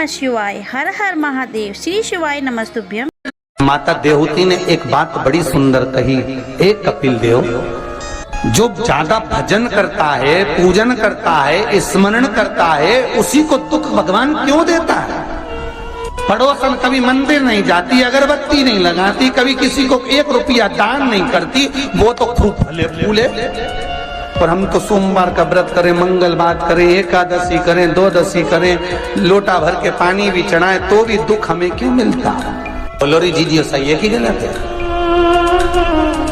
नमः शिवाय। हर हर महादेव। श्री शिवाय नमस्तुभ्यम। माता देवहूति ने एक बात बड़ी सुंदर कही, एक कपिल देव जो ज्यादा भजन करता है, पूजन करता है, स्मरण करता है, उसी को दुख भगवान क्यों देता है? पड़ोसन कभी मंदिर नहीं जाती, अगरबत्ती नहीं लगाती, कभी किसी को 1 रुपया दान नहीं करती, वो तो खूब फले फूले। और हम तो सोमवार का व्रत करें, मंगलवार करें, एकादशी करें, द्वादशी करें, लोटा भर के पानी भी चढ़ाएं, तो भी दुख हमें क्यों मिलता है? बोलोरी जी जी सही है कि गलत है?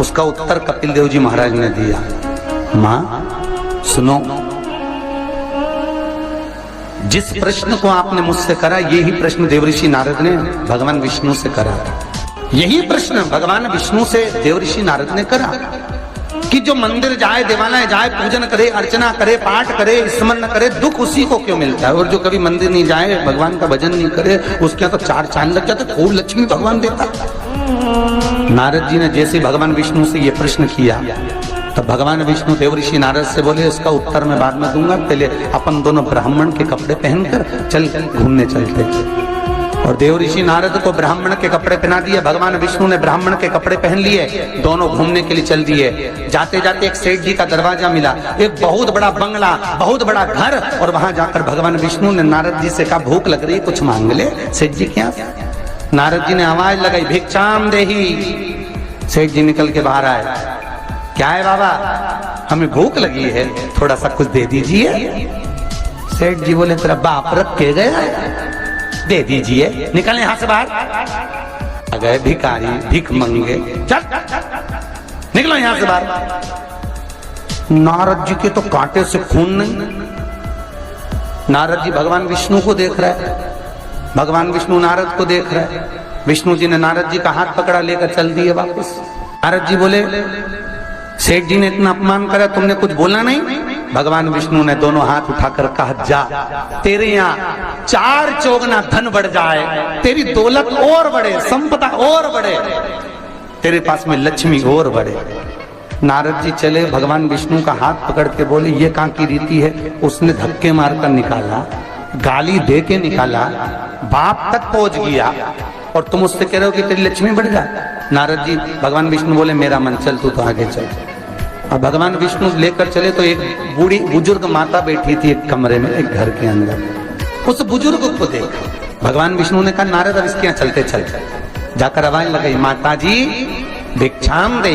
उसका उत्तर कपिल देव जी महाराज ने दिया, मां सुनो, जिस प्रश्न को आपने मुझसे करा, यही प्रश्न देवऋषि नारद ने भगवान विष्णु से करा। यही प्रश्न भगवान विष्णु से देवऋषि नारद ने करा कि जो मंदिर जाए, देवालय जाए, पूजन करे, अर्चना करे, पाठ करे, स्मरण करे, दुख उसी को क्यों मिलता है? और जो कभी मंदिर नहीं जाए, भगवान का भजन नहीं करे, उसके यहाँ तो 4 चांद लग जाते, खूब लक्ष्मी भगवान देता। नारद जी ने जैसे भगवान विष्णु से ये प्रश्न किया, तो भगवान विष्णु देवऋषि नारद से बोले, इसका उत्तर मैं बाद में दूंगा, पहले अपन दोनों ब्राह्मण के कपड़े पहनकर चल घूमने चलते। और देवऋषि नारद को ब्राह्मण के कपड़े पहना दिए, भगवान विष्णु ने ब्राह्मण के कपड़े पहन लिए, दोनों घूमने के लिए चल दिए। जाते जाते एक सेठ जी का दरवाजा मिला, एक बहुत बड़ा बंगला, बहुत बड़ा घर, और वहां जाकर भगवान विष्णु ने नारद जी से कहा, भूख लग रही, कुछ मांग ले। सेठ जी क्या? नारद जी ने आवाज लगाई, भिक्षाम देही। सेठ जी निकल के बाहर आए, क्या है बाबा? हमें भूख लगी है, थोड़ा सा कुछ दे दीजिए। सेठ जी बोले, तेरा बाप रख के गया, दे दीजिए, निकल यहां से बाहर। आ गए भिखारी, भीख मंगे, चल निकलो यहां से बाहर। नारद जी के तो कांटे से खून नहीं। नारद जी भगवान विष्णु को देख रहे हैं, भगवान विष्णु नारद को देख रहे हैं। विष्णु जी ने नारद जी का हाथ पकड़ा, लेकर चल दिए वापस। नारद जी बोले, सेठ जी ने इतना अपमान करा, तुमने कुछ बोला नहीं? भगवान विष्णु ने दोनों हाथ उठाकर कहा, जा, तेरे यहाँ 4 चौगुना धन बढ़ जाए, तेरी दौलत और बढ़े, संपदा और बढ़े, तेरे पास में लक्ष्मी और बढ़े। नारद जी चले, भगवान विष्णु का हाथ पकड़ के बोले, ये कहाँ की रीति है? उसने धक्के मारकर निकाला, गाली दे के निकाला, बाप तक पहुंच गया, और तुम उससे कह रहे हो कि तेरी लक्ष्मी बढ़ जाए। नारद जी, भगवान विष्णु बोले, मेरा मन, चल तू तो आगे चल। और भगवान विष्णु लेकर चले तो एक बूढ़ी बुजुर्ग माता बैठी थी एक कमरे में, एक घर के अंदर। उस बुजुर्ग को देखा भगवान विष्णु ने कहा, नारद अब इसके यहाँ चलते चलते। जाकर आवाज लगाई, माता जी भिक्षाम दे,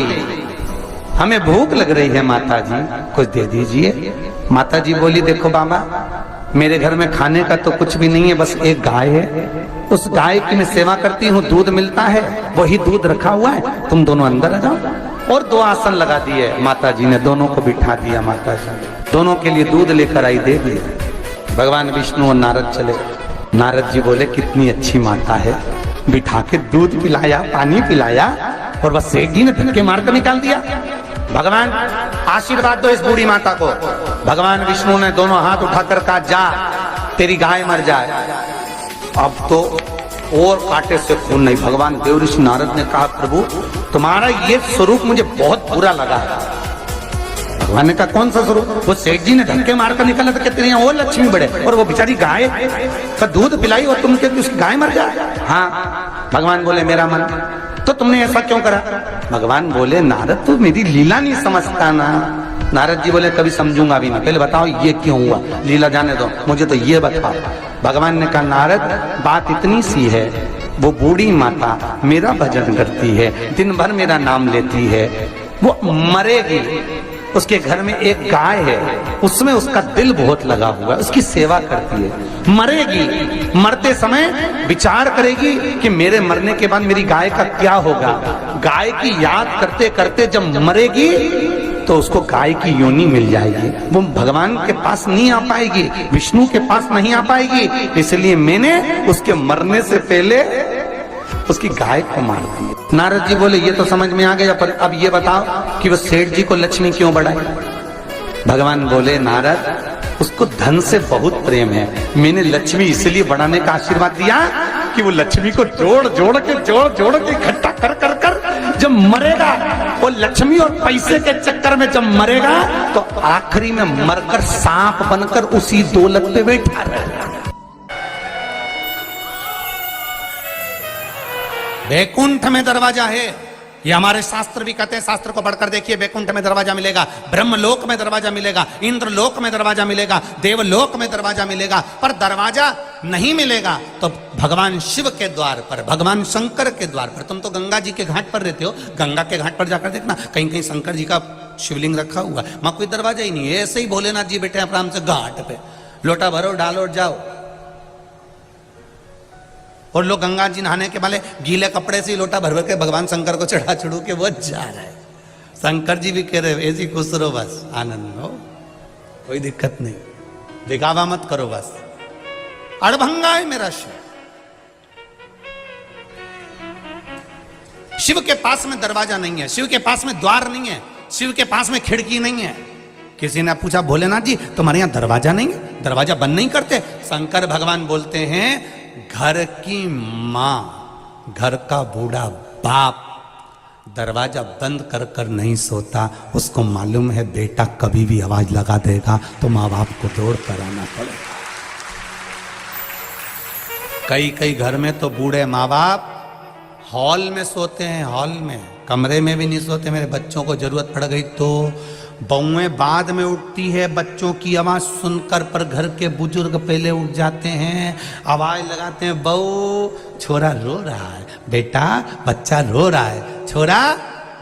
हमें भूख लग रही है माता जी, कुछ दे दीजिए। माता जी बोली, देखो बाबा, मेरे घर में खाने का तो कुछ भी नहीं है, बस एक गाय है, उस गाय की मैं सेवा करती हूँ, दूध मिलता है, वही दूध रखा हुआ है, तुम दोनों अंदर आ जाओ। और 2 आसन लगा दिए माता जी ने, दोनों को बिठा दिया। माता जी दोनों के लिए दूध लेकर आई, दे दिया। भगवान विष्णु और नारद चले। नारद जी बोले, कितनी अच्छी माता है, बिठा के दूध पिलाया, पानी पिलाया, और बस सेठ जी ने धक्के मारकर निकाल दिया। भगवान आशीर्वाद दो इस बूढ़ी माता को। भगवान विष्णु ने दोनों हाथ उठाकर कहा, जा, तेरी गाय मर जाए। अब तो और कांटे से खून नहीं। भगवान देवऋषि नारद ने कहा, प्रभु तुम्हारा ये स्वरूप मुझे बहुत बुरा लगा। भगवान ने कहा, कौन सा स्वरूप? वो सेठ जी ने धक्के मारकर निकला था, कहते हैं और लक्ष्मी बढ़े, और वो बेचारी गाय का दूध पिलाई और तुम कहते उसकी गाय मर जाए। हाँ। भगवान बोले, मेरा मन, तो तुमने ऐसा क्यों करा? भगवान बोले, नारद तू मेरी लीला नहीं समझता ना। नारद जी बोले, कभी समझूंगा भी नहीं, पहले बताओ ये क्यों हुआ, लीला जाने दो, मुझे तो ये बताओ। भगवान ने कहा, नारद बात इतनी सी है, वो बूढ़ी माता मेरा भजन करती है, दिन भर मेरा नाम लेती है, वो मरेगी, उसके घर में एक गाय है, उसमें उसका दिल बहुत लगा हुआ है, उसकी सेवा करती है, मरेगी, मरते समय विचार करेगी कि मेरे मरने के बाद मेरी गाय का क्या होगा। गाय की याद करते करते जब मरेगी तो उसको गाय की योनि मिल जाएगी, वो भगवान के पास नहीं आ पाएगी, विष्णु के पास नहीं आ पाएगी, इसलिए मैंने उसके मरने से पहले उसकी गाय को मार दी। नारद जी बोले, ये तो समझ में आ गया, पर अब ये बताओ कि वो सेठ जी को लक्ष्मी क्यों बढ़ाई? भगवान बोले, नारद उसको धन से बहुत प्रेम है, मैंने लक्ष्मी इसलिए बढ़ाने का आशीर्वाद दिया कि वो लक्ष्मी को जोड़ जोड़ के इकट्ठा कर कर कर जब मरेगा, वो लक्ष्मी और पैसे के चक्कर में जब मरेगा तो आखिरी में मरकर सांप बनकर उसी दौलत पे बैठा रहेगा। वैकुंठ में दरवाजा है, ये हमारे शास्त्र भी कहते हैं। शास्त्र को पढ़कर देखिए, वैकुंठ में दरवाजा मिलेगा, ब्रह्मलोक में दरवाजा मिलेगा, इंद्रलोक में दरवाजा मिलेगा, देवलोक में दरवाजा मिलेगा, पर दरवाजा नहीं मिलेगा तो भगवान शिव के द्वार पर, भगवान शंकर के द्वार पर। तुम तो गंगा जी के घाट पर रहते हो, गंगा के घाट पर जाकर देखना, कहीं कहीं शंकर जी का शिवलिंग रखा हुआ, वहां कोई दरवाजा ही नहीं है। ऐसे ही भोलेनाथ जी बैठे आराम से घाट पे, लोटा भरो डालो जाओ। और लोग गंगा जी नहाने के वाले गीले कपड़े से लोटा भर भर के भगवान शंकर को चढ़ा चढ़ू के वो जा रहा है। शंकर जी भी कह रहे ऐसी खुश रहो, बस आनंद हो, कोई दिक्कत नहीं, दिखावा मत करो, बस अड़भंगा है मेरा शिव। शिव के पास में दरवाजा नहीं है, शिव के पास में द्वार नहीं है, शिव के पास में खिड़की नहीं है। किसी ने पूछा भोलेनाथ जी तुम्हारे यहां दरवाजा नहीं है, दरवाजा बंद नहीं करते? शंकर भगवान बोलते हैं घर की मां, घर का बूढ़ा बाप दरवाजा बंद कर कर नहीं सोता, उसको मालूम है बेटा कभी भी आवाज लगा देगा तो माँ बाप को दौड़ कर आना पड़ेगा। कई कई घर में तो बूढ़े माँ बाप हॉल में सोते हैं, हॉल में, कमरे में भी नहीं सोते। मेरे बच्चों को जरूरत पड़ गई तो बहुएं बाद में उठती है, बच्चों की आवाज सुनकर, पर घर के बुजुर्ग पहले उठ जाते हैं, आवाज लगाते हैं, बहू छोरा रो रहा है, बेटा बच्चा रो रहा है, छोरा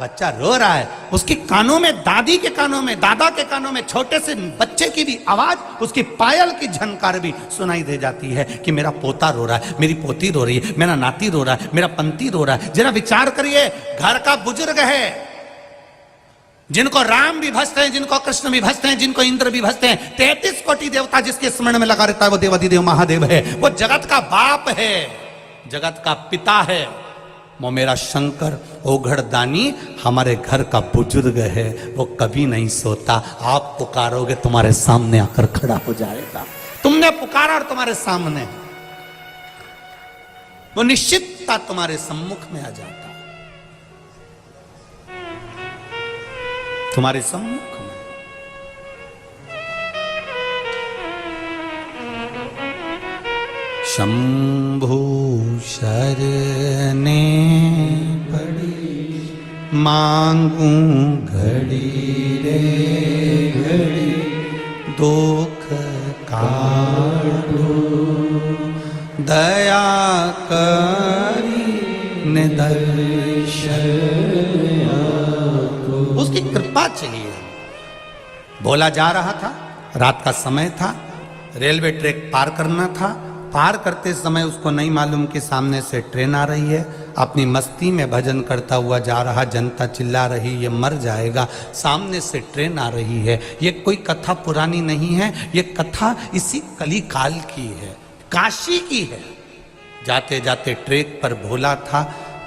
बच्चा रो रहा है। उसके कानों में, दादी के कानों में, दादा के कानों में, छोटे से बच्चे की भी आवाज, उसकी पायल की झनकार भी सुनाई दे जाती है कि मेरा पोता रो रहा है, मेरी पोती रो रही है, मेरा नाती रो रहा है, मेरा पंती रो रहा है। जरा विचार करिए, घर का बुजुर्ग है, जिनको राम भी भजते हैं, जिनको कृष्ण भी भजते हैं, जिनको इंद्र भी भजते हैं, 33 कोटि देवता जिसके स्मरण में लगा रहता है वो देवाधिदेव महादेव है, वो जगत का बाप है, जगत का पिता है। वो मेरा शंकर ओघड़दानी हमारे घर का बुजुर्ग है, वो कभी नहीं सोता। आप पुकारोगे तुम्हारे सामने आकर खड़ा हो जाएगा। तुमने पुकारा और तुम्हारे सामने, वो निश्चितता तुम्हारे सम्मुख में आ जाता, तुम्हारे सम्मुख में। शंभु शरने पड़ी, मांगू घड़ी रे घड़ी, दुख काटो दया करी निदर्शन, उसकी कृपा चाहिए। भोला जा रहा था, रात का समय था, रेलवे ट्रैक पार करना था। पार करते समय उसको नहीं मालूम कि सामने से ट्रेन आ रही है। अपनी मस्ती में भजन करता हुआ जा रहा, जनता चिल्ला रही ये मर जाएगा, सामने से ट्रेन आ रही है। ये कोई कथा पुरानी नहीं है, ये कथा इसी कली काल की है, काशी की है। जाते जाते ट्रैक पर भोला था,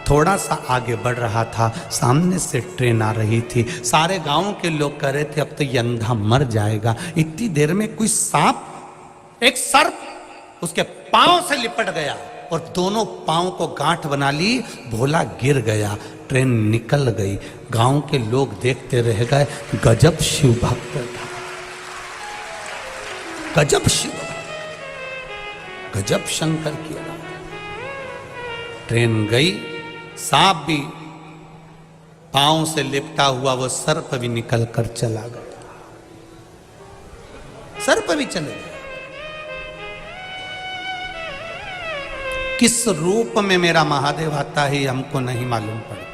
थोड़ा सा आगे बढ़ रहा था, सामने से ट्रेन आ रही थी। सारे गांव के लोग कह रहे थे अब तो ये अंधा मर जाएगा। इतनी देर में कोई सांप, एक सर्प उसके पांव से लिपट गया और दोनों पांव को गांठ बना ली। भोला गिर गया, ट्रेन निकल गई। गांव के लोग देखते रह गए। गजब शिव भक्त था, गजब शिव, गजब शंकर की आवाज। ट्रेन गई, सांप भी पांव से लिपटा हुआ, वो सर्प भी निकल कर चला गया, सर्प भी चले गए। किस रूप में मेरा महादेव आता है हमको नहीं मालूम पड़ता।